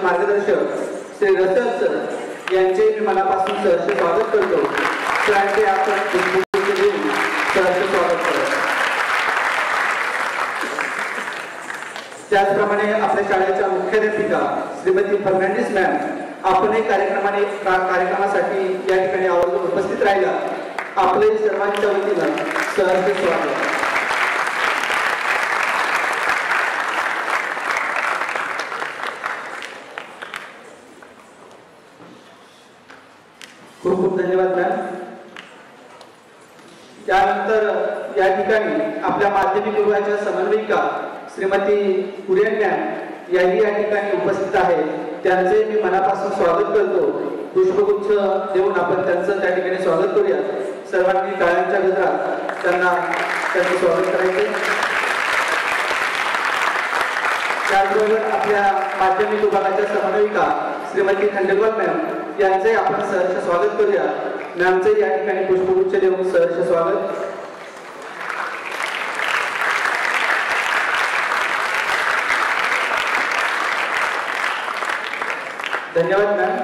मार्गदर्शक Shri Russell sir यांचे मी मनापासून सहर्ष स्वागत करतो. सरांचे आपण सहर्ष स्वागत करतो. त्याचप्रमाणे आपल्या शाळेच्या मुख्याध्यापिका श्रीमती फर्नांडिस मॅम आपणही कार्यक्रमासाठी या ठिकाणी आवर्जून उपस्थित राहिला. आपले सर्वांच्या वतीनं सहर्ष स्वागत. खूप खूप धन्यवाद मॅम. त्यानंतर या ठिकाणी आपल्या माध्यमिक विभागाच्या समन्वयिका श्रीमती कुरियन मॅम याही या ठिकाणी उपस्थित आहेत. त्यांचे मी मनापासून स्वागत करतो. पुष्पगुच्छ देऊन आपण त्यांचं त्या ठिकाणी स्वागत करूया. सर्वांनी टाळ्यांच्या गजरात त्यांचं स्वागत करायचे. त्याचबरोबर आपल्या माध्यमिक विभागाच्या समन्वयिका श्रीमती खंडेलवाल मॅम यांचे आपण सहर्ष स्वागत करूया. मॅमचे या ठिकाणी पुष्पगुच्छ देऊन सहर्ष स्वागत. धन्यवाद मॅम.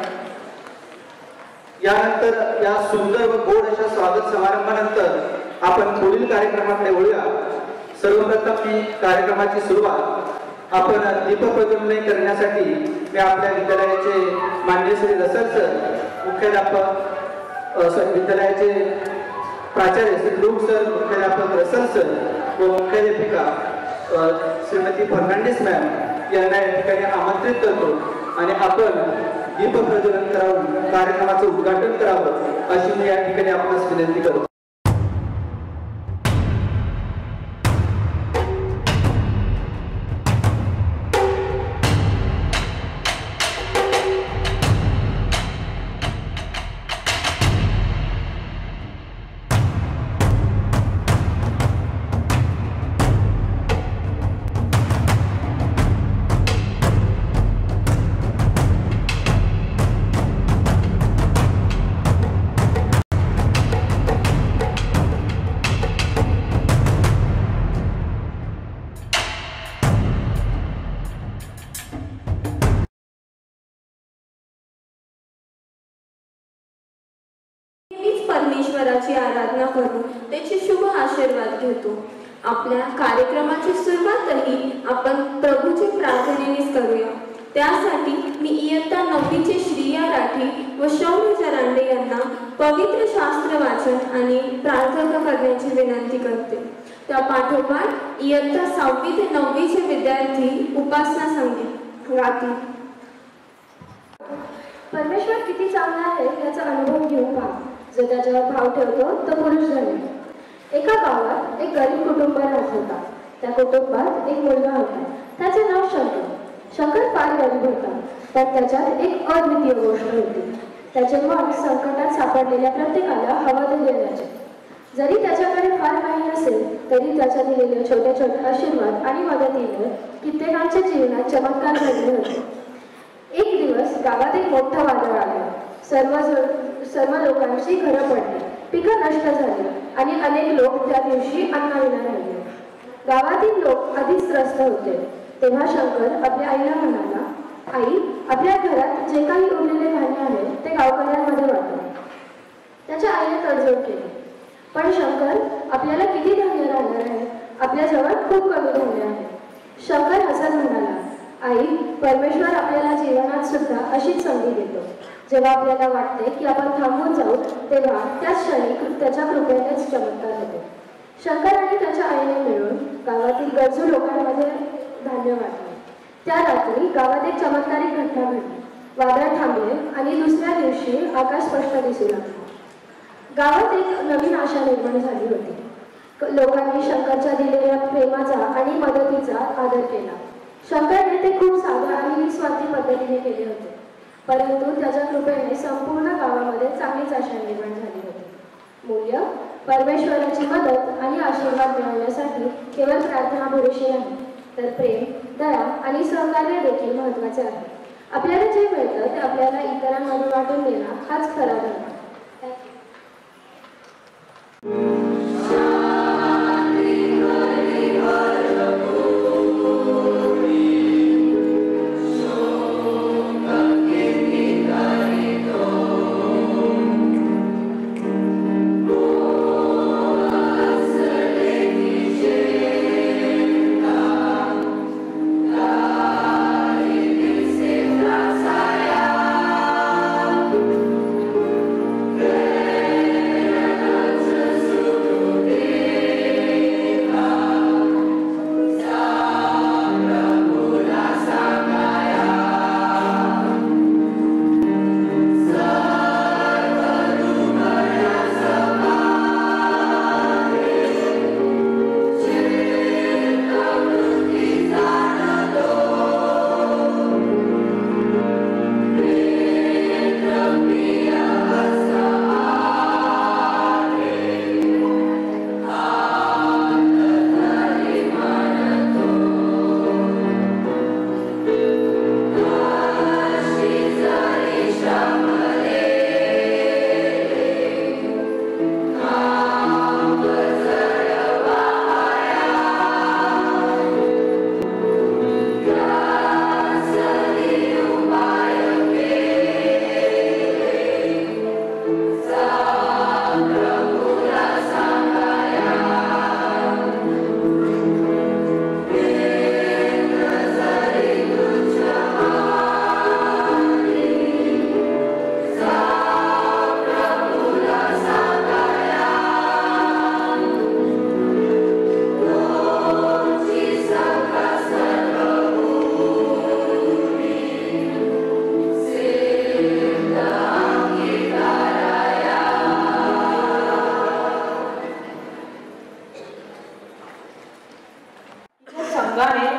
यानंतर या सुंदर व गोड अशा स्वागत समारंभानंतर आपण पुढील कार्यक्रमाकडे वळूया. सर्वप्रथम मी कार्यक्रमाची सुरुवात आपण दीप प्रज्वलन करण्यासाठी मी आपल्या विद्यालयाचे माननीय श्री रसल सर, मुख्याध्यापक विद्यालयाचे प्राचार्य श्री लूक सर, मुख्याध्यापक रसल सर व मुख्याध्यापिका श्रीमती फर्नांडिस मॅम यांना या ठिकाणी आमंत्रित करतो आणि आपण दीप प्रज्वलन करावं, कार्यक्रमाचं उद्घाटन करावं अशी मी या ठिकाणी आपणास विनंती करतो. परमेश्वराची आराधना करून त्याचे शुभ आशीर्वाद घेतो. आपल्या कार्यक्रमाची सुरुवातही आपण प्रभूच्या प्रार्थनेनेच करूया. त्यासाठी मी इयत्ता 9वीचे श्रिया राठी व शौर्य जरांडे यांना पवित्र शास्त्र वाचन आणि प्रार्थना करण्याची विनंती करते. त्या पाठोपाठ इयत्ता 6वी ते 9वीचे विद्यार्थी उपासना संगीत गातील. परमेश्वर किती चांगला आहे याचा अनुभव घेऊन पहा. जो त्याच्यावर भाव ठेवतो तो पुरुष धन्य. एका गावात एक गरीब कुटुंब राहत होता. त्या कुटुंबात एक मुलगा होता. त्याचे नाव शंकर. शंकर फार गरीब होता, पण त्याच्यात एक अद्वितीय गोष्ट होती. त्याचे मन संकटात सापडलेल्या प्रत्येकाला हवा देण्याचे. जरी त्याच्याकडे फार काही नसेल तरी त्याच्या दिलेले छोटे छोटे आशीर्वाद आणि मदतीने कित्येकांच्या जीवनात चमत्कार घडले होते. एक दिवस गावात एक मोठं वादळ आलं. सर्व लोकांची घरं पडली, पिकं नष्ट झाली आणि अनेक लोक त्या दिवशी अन्नविना राहिले. गावातील लोक आधीच त्रस्त होते. तेव्हा शंकर आपल्या आईला म्हणाला, आई, आपल्या घरात जे काही उरलेले धान्य आहे ते गावकऱ्यांमध्ये वाटू. त्याच्या आईने तडजोड केली, पण शंकर, आपल्याला किती धान्य राहणार आहे? आपल्याजवळ खूप कमी धान्य आहे. शंकर हसत म्हणाला, आई, परमेश्वर आपल्याला जीवनात सुद्धा अशीच संधी देतो. जेव्हा आपल्याला वाटते की आपण थांबून जाऊ तेव्हा त्याच क्षणी त्याच्या कृपेनेच चमत्कार होते. शंकर आणि त्याच्या आईने मिळून गावातील गरजू लोकांमध्ये धान्य वाटले. त्या रात्री गावात एक चमत्कारिक घटना घडली. वादळ थांबले आणि दुसऱ्या दिवशी आकाश स्पष्ट दिसू लागले. गावात एक नवीन आशा निर्माण झाली होती. लोकांनी शंकरच्या दिलेल्या प्रेमाचा आणि मदतीचा आदर केला. शंकरने ते खूप साधा आणि निस्वार्थी पद्धतीने केले होते, परंतु त्याच्या कृपेने संपूर्ण गावामध्ये चांगलीच आशा निर्माण झाली होती. मूल्य, परमेश्वराची मदत आणि आशीर्वाद मिळवण्यासाठी केवळ प्रार्थना पुरेशी नाही, तर प्रेम, दया आणि सहकार्य देखील महत्त्वाचे आहे. आपल्याला जे मिळतं ते आपल्याला इतरांमध्ये वाटून देणं हाच खरा धर्म.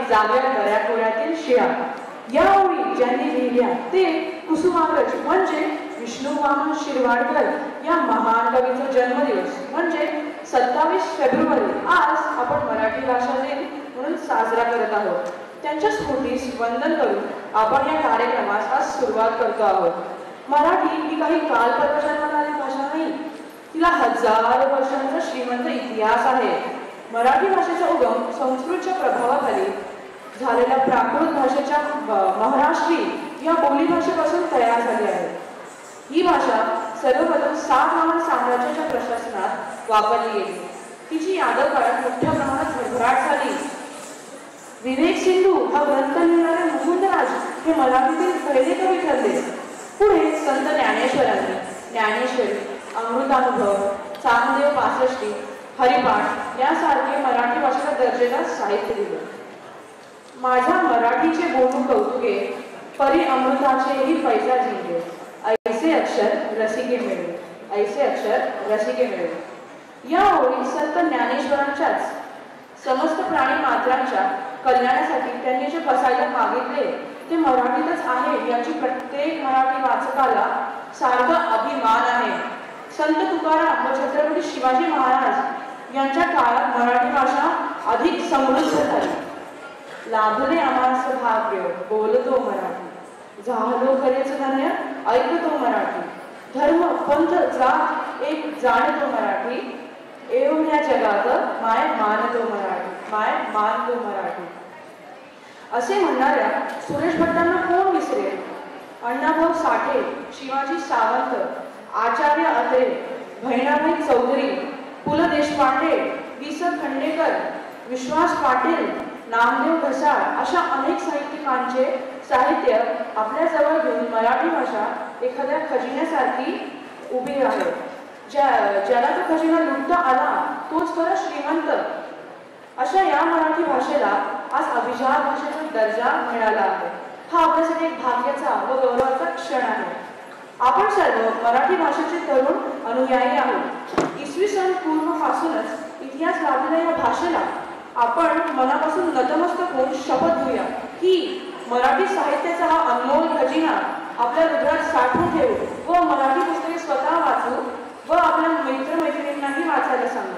जाग्या दऱ्याखोऱ्यातील शिळा या ओळी ज्यांनी लिहिल्या ते कुसुमाग्रज म्हणजे विष्णू वामन शिरवाडकर या महान कवीचा जन्मदिवस म्हणजे 27 फेब्रुवारी आज आपण मराठी भाषा दिन म्हणून साजरा करत आहोत. त्यांच्या स्मृतीस वंदन करून आपण या कार्यक्रमास आज सुरुवात करतो आहोत. मराठी ही काही काल परवा जन्मणारी भाषा नाही, तिला हजारो वर्षांचा श्रीमंत इतिहास आहे. मराठी भाषेचा उगम संस्कृतच्या प्रभावाखाली झालेल्या प्राकृत भाषेच्या महाराष्ट्री या बोलीभाषेपासून तयार झाली आहे. ही भाषा सर्वप्रथम सातवाहन साम्राज्याच्या प्रशासनात वापरली गेली. तिची यादव काळात मोठ्या प्रमाणात भरभराट झाली. विवेक सिंधू हा ग्रंथ लिहिणारे मुकुंदराज हे मराठीतील पहिले कवी ठरले. पुढे संत ज्ञानेश्वरांनी ज्ञानेश्वरी, अमृतानुभव, चांगदेव पासष्टी, हरिपाठ यासारखे मराठी भाषेला दर्जेदार साहित्य दिले. माझ्या मराठीचे बोलू कौतुके परी अमृताचेही पैसा जिंके, ऐसे अक्षर रसिके मिळवे, ऐसे अक्षर रसिके मिळवे या ओळी संत ज्ञानेश्वरांच्याच समस्त प्राणी मात्रांच्या कल्याणासाठी त्यांनी जे बसायला मागितले ते मराठीतच आहे याची प्रत्येक मराठी वाचकाला सारखा अभिमान आहे. संत तुकाराम व छत्रपती शिवाजी महाराज यांच्या काळात मराठी भाषा अधिक समृद्ध झाली. लाभले आम्हास भाग्य बोलतो मराठी, झालो खरेच धन्य ऐकतो मराठी, धर्म पंथ जात एक जाणतो मराठी, एवढ्या जगात माय मानतो मराठी, माय मानतो मराठी असे म्हणणाऱ्या सुरेश भटांना कोण विसरेल. अण्णाभाऊ साठे, शिवाजी सावंत, आचार्य अत्रे, बहिणाबाई चौधरी, पु ल देशपांडे, वि स खांडेकर, विश्वास पाटील, नामदेव घसाळ अशा अनेक साहित्यिकांचे साहित्य आपल्याजवळ घेऊन मराठी भाषा एखाद्या खजिन्यासारखी उभी आहे. ज्याला तो खजिना लुटता आला तोच खरा श्रीमंत. अशा या मराठी भाषेला आज अभिजात भाषेचा दर्जा मिळाला आहे. हा आपल्यासाठी एक भाग्याचा व गौरवाचा क्षण आहे. आपण सर्व मराठी भाषेचे तरुण अनुयायी आहोत. इसवी सन पूर्वपासूनच इतिहास लाभलेल्या या भाषेला आपण मनापासून नतमस्तक होऊन शपथ घेऊया की मराठी साहित्याचा हा अनमोल खजिना आपल्या हृदयात साठवून ठेवू व मराठी पुस्तके स्वतः वाचू व आपल्या मित्रमैत्रिणींनाही वाचायला सांगू.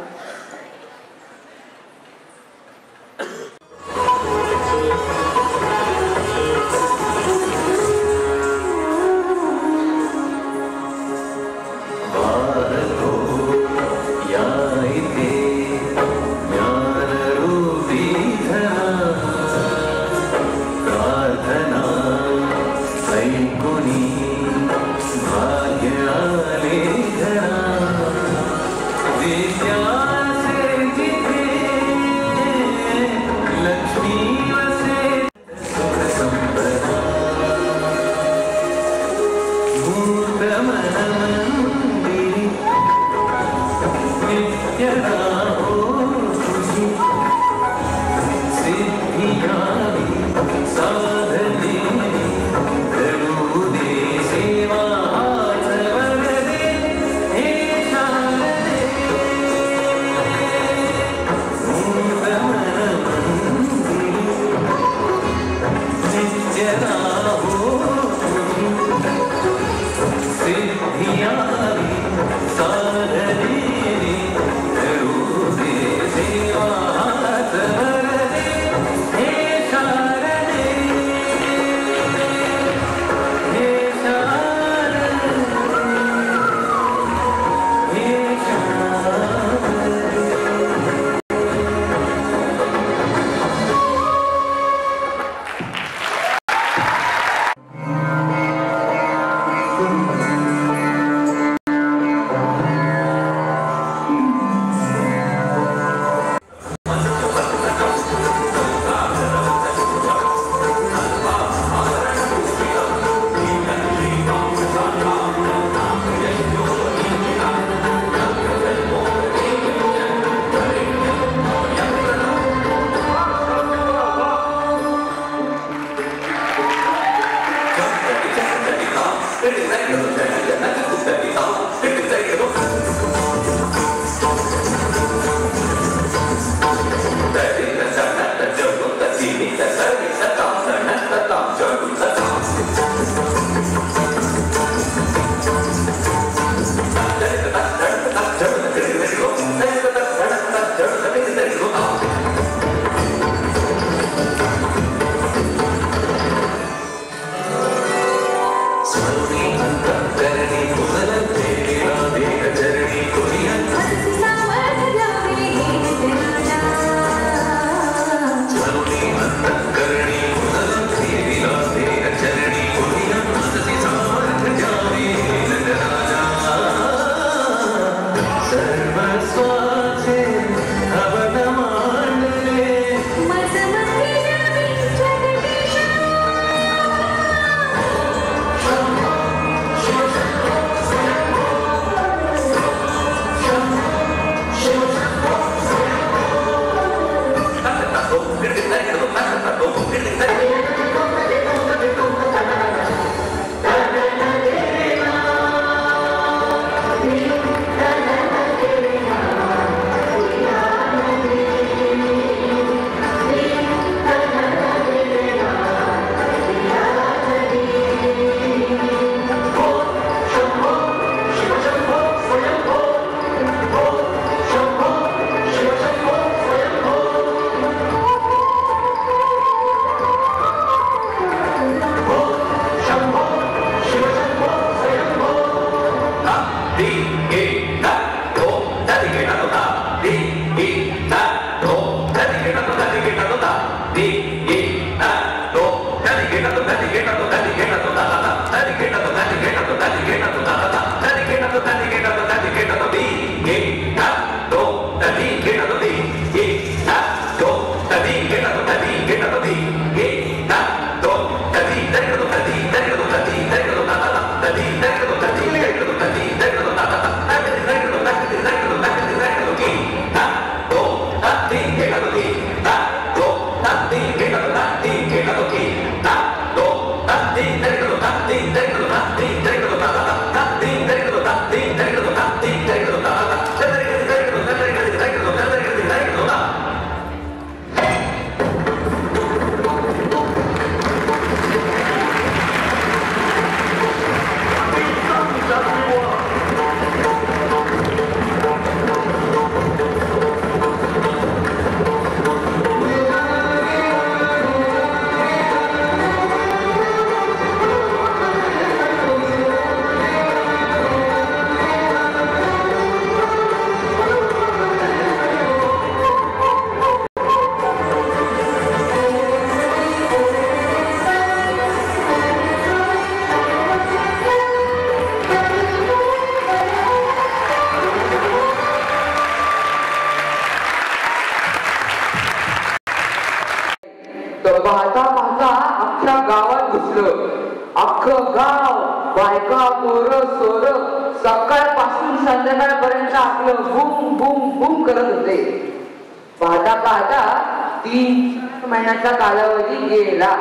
पाहता पाहता अख्ख्या गावात घुसलं. अख्खं गाव बायका पोरं सोर सकाळपासून संध्याकाळपर्यंत आपलं बूम बूम बूम करत होते. पाहता पाहता 3 महिन्याचा कालावधी गेला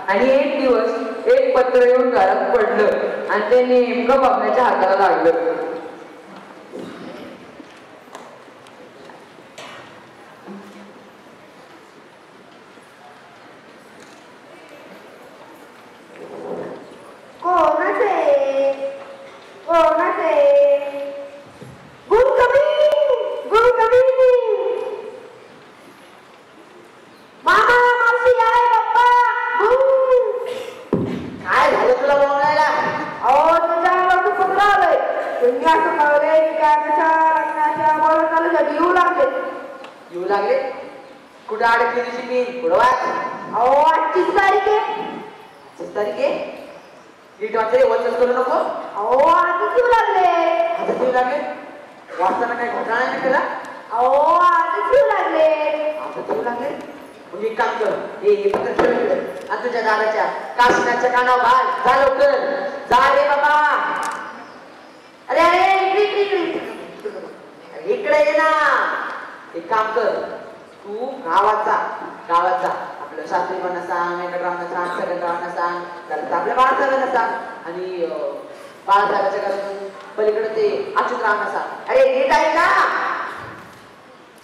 आणि एक दिवस एक पत्र येऊन घरात पडलं आणि ते नेमकं बघण्याच्या हाताला लागलं. कुठं अडकली तुझी पिन पुढं वाच. अहो 28 तारीख आहे. 28 तारीख आहे. नीट वाचले वचन करू नको. अहो आधीच येऊ लागले. आता येऊ लागले. वाचताना काही घोटाळा नाही केला. अहो आधीच येऊ लागले. आता येऊ लागले. म्हणजे एक काम कर. हे पत्र ठेव इकडे. आणि तुझ्या दादाच्या काशनाच्या कानावर घाल. जा लवकर. जा रे बाबा. अरे अरे इकडे इकडे इकडे इकडे ये ना. एक काम कर. तू गावात जा. गावात जा. आपलं शास्त्रीबांना सांग, वेंकटरावांना सांग, सगळ्यांना सांग, त्याला आपल्या बाळासाहेबांना सांग आणि बाळासाहेबाच्या घरातून पलीकडे ते अच्युतरावांना सांग. अरे नीट आहे ना.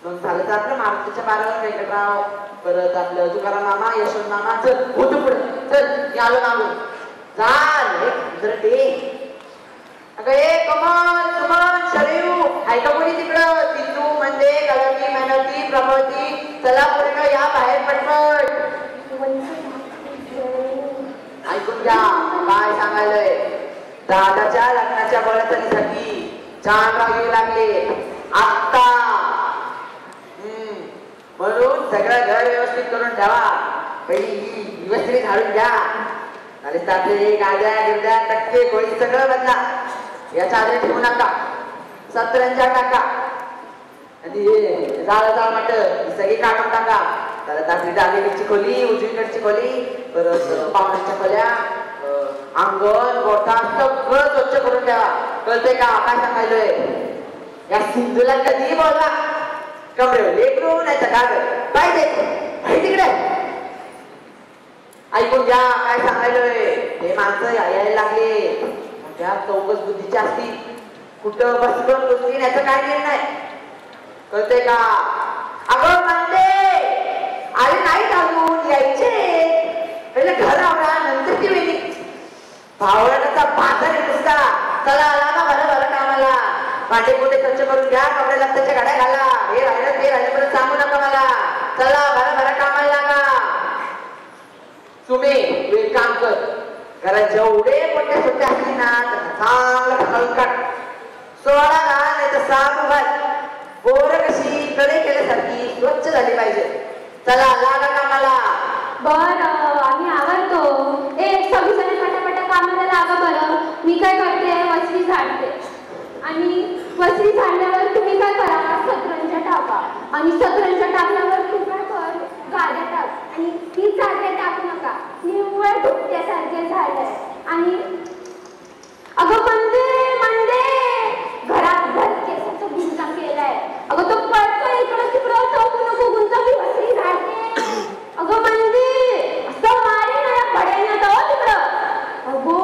मग झालं तर आपलं मारुतीच्या पारावर वेंकटराव, परत आपलं तुकाराम मामा, यशवंत मामा, चल होतो पुढे. चल मी आलो मागून. चाल ते अगं ए कमल सुमन शरयू आहे का कोणी तिकडं? सिंधू म्हणजे गलती मेहनती प्रमती चला पुढे या बाहेर पटपट. ऐकून घ्या काय सांगायलंय. दादाच्या लग्नाच्या बळतणीसाठी छान राग येऊ लागले आत्ता. म्हणून सगळं घर व्यवस्थित करून ठेवा. पहिली व्यवस्थित झाडून घ्या. आणि तापले गाड्या गिरड्या टक्के कोळी सगळं बदला. या चादरी ठेवू नका. सतरंजा टाका आणि जाळ जाळ माट सगळी काढून टाका. त्याला तापली डावीकडची खोली, उजवीकडची खोली, परत पाहुण्यांच्या खोल्या, अंगण गोठा सगळं स्वच्छ करून ठेवा. कळतंय का काय सांगायलोय? या सिंधूला कधी बोलला कमरेवर लेकरू नाही तर कागद पाहिजे तिकडे. ऐकून घ्या काय सांगायलोय. हे माणसं यायला लागले. त्या चौकस बुद्धीची असतील. कुठं बसकन बसली याचं काय निर्णय नाही. कळतंय का? अगं म्हणते अरे नाही घालून यायचे पहिले घर आवडा नंतर ती वेळी भावड्याचा बाजार नुसता. चला आला ना बरं बरं कामाला. भांडे कुठे स्वच्छ करून घ्या. कपडे लत्ताच्या गाड्या घाला. हे राहिलं ते राहिलं परत सांगू नका मला. चला बरं बरं कामाला लागा. तुम्ही तू एक काम कर. घरात जेवढे मोठ्या सुट्ट्या असतील ना चांगलं खाऊन काढ. सोडा ना नाही तर साबू घाल. पोरं कशी कडे केल्यासारखी स्वच्छ झाली पाहिजे. चला लागा कामाला. बरं आम्ही आवडतो. सगळी जण पटापटा कामाला लागा बरं. मी काय करते वसरी झाडते आणि वसरी झाडल्यावर तुम्ही काय करा सतरंजा टाका आणि सतरंजा टाकल्यावर तू काय कर गाड्या टाक आणि ती झाडल्या टाकू नका. निव्वळ धुकट्यासारखे झालंय. आणि अगं म्हणते घरात घर केसाचा गुंता केलाय. अगं तो पळतो इकडं तिकडं चौकून नको गुंता मी वसरी झाडते. अगं म्हणते असं मारे ना पडेल ना तिकडं. अगो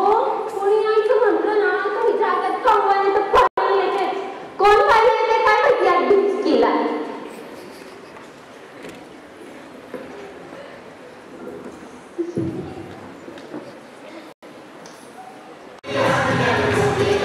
कोणी यायचं म्हटलं ना काही जागत कमवायला तर पाणी येते. कोण पाणी येते काय माहिती या डुचकीला. Yeah.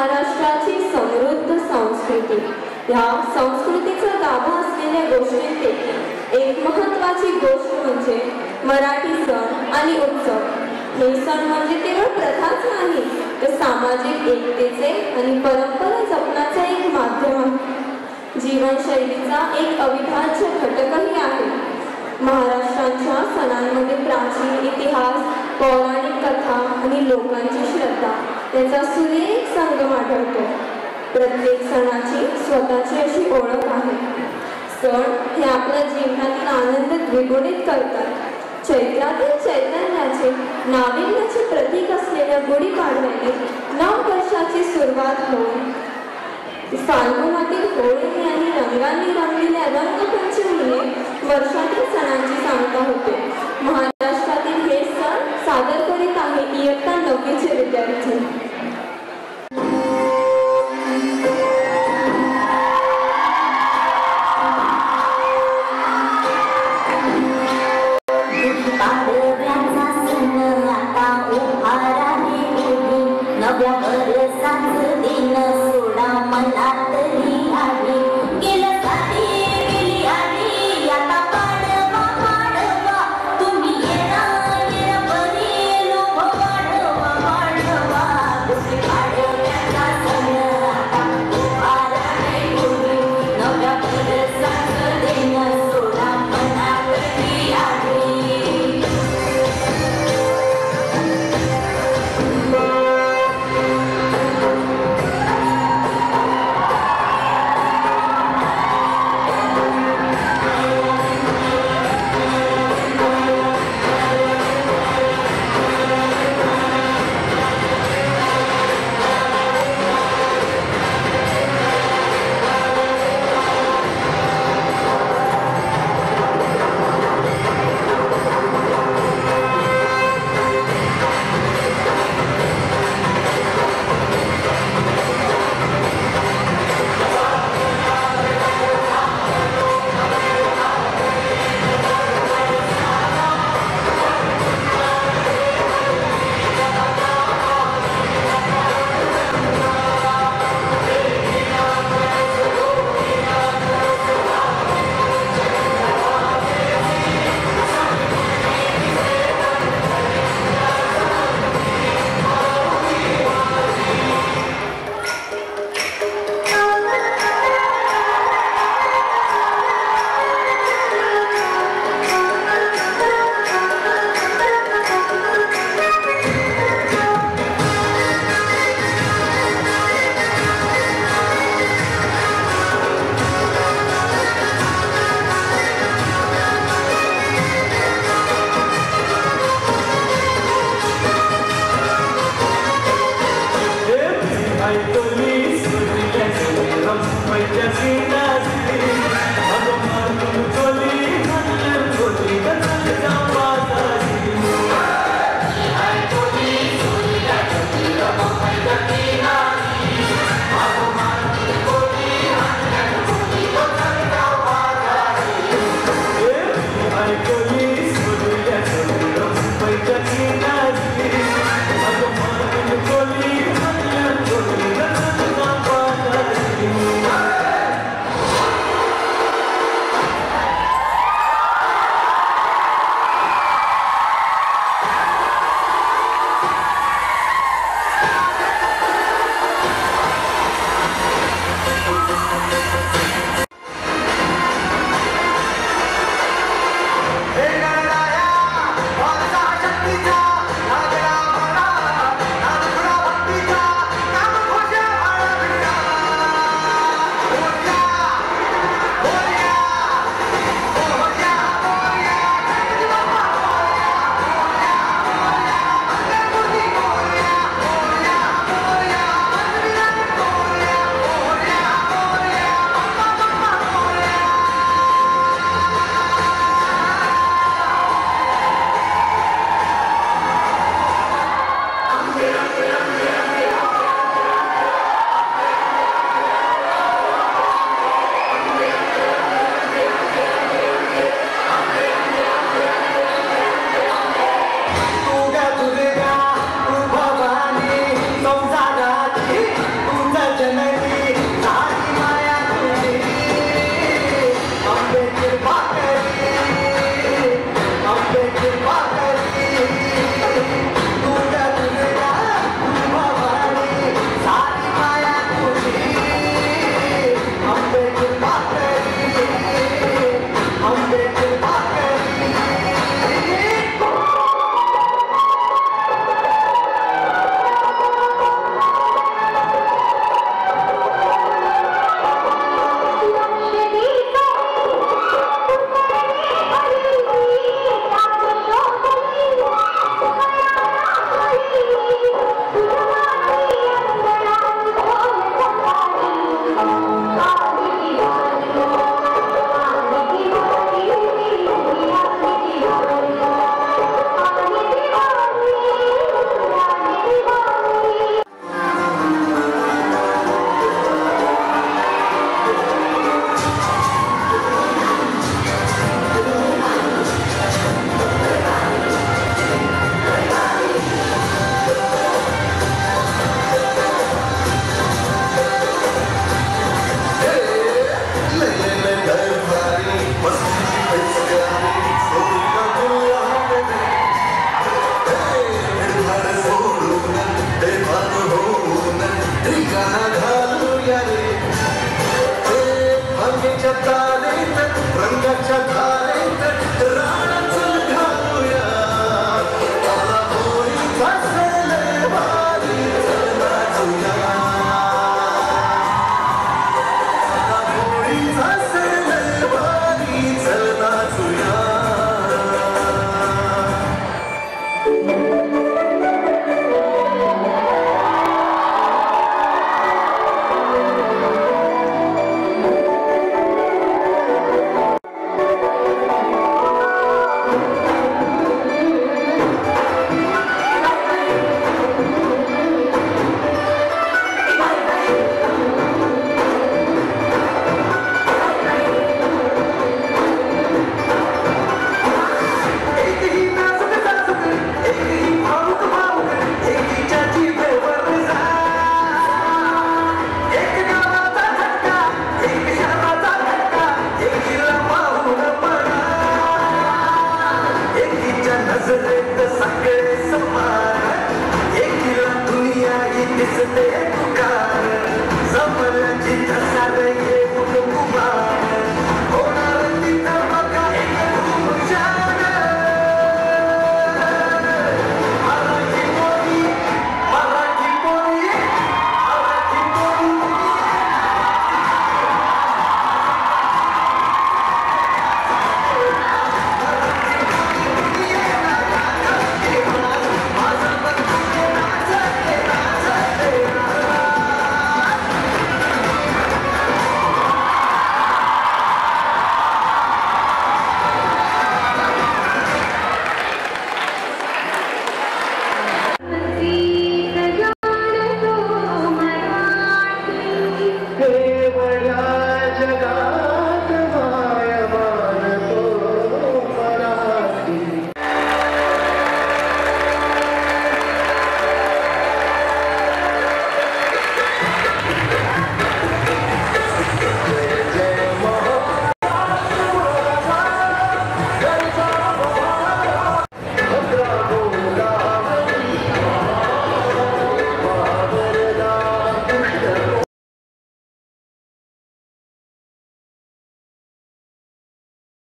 महाराष्ट्राची समृद्ध संस्कृती. ह्या संस्कृतीचा गाभा असलेल्या गोष्टींपैकी एक महत्त्वाची गोष्ट म्हणजे मराठी सण आणि उत्सव. हे सण म्हणजे केवळ प्रथाच नाही, तर सामाजिक एकतेचे आणि परंपरा जपण्याचा एक माध्यम आहे. जीवनशैलीचा एक अविभाज्य घटकही आहे. महाराष्ट्राच्या सणांमध्ये प्राचीन इतिहास, पौराणिक कथा आणि लोकांची श्रद्धा याचा सुरेख संगम आढळतो. प्रत्येक सणाची स्वतःची अशी ओळख आहे. सण हे आपल्या जीवनातील आनंद द्विगुणित करतात. चैत्रातील चैतन्याचे नाविन्याचे प्रतीक असलेल्या गुढीपाडव्याने नववर्षाची सुरुवात होऊन फाल्गुनातील होळी आणि रंगांनी रंगलेल्या रंगपंचमीने वर्षातील सणांची सांगता होते. महाराष्ट्रातील हे सण सादर करीत आहे इयत्ता 9वीचे विद्यार्थी. देवळा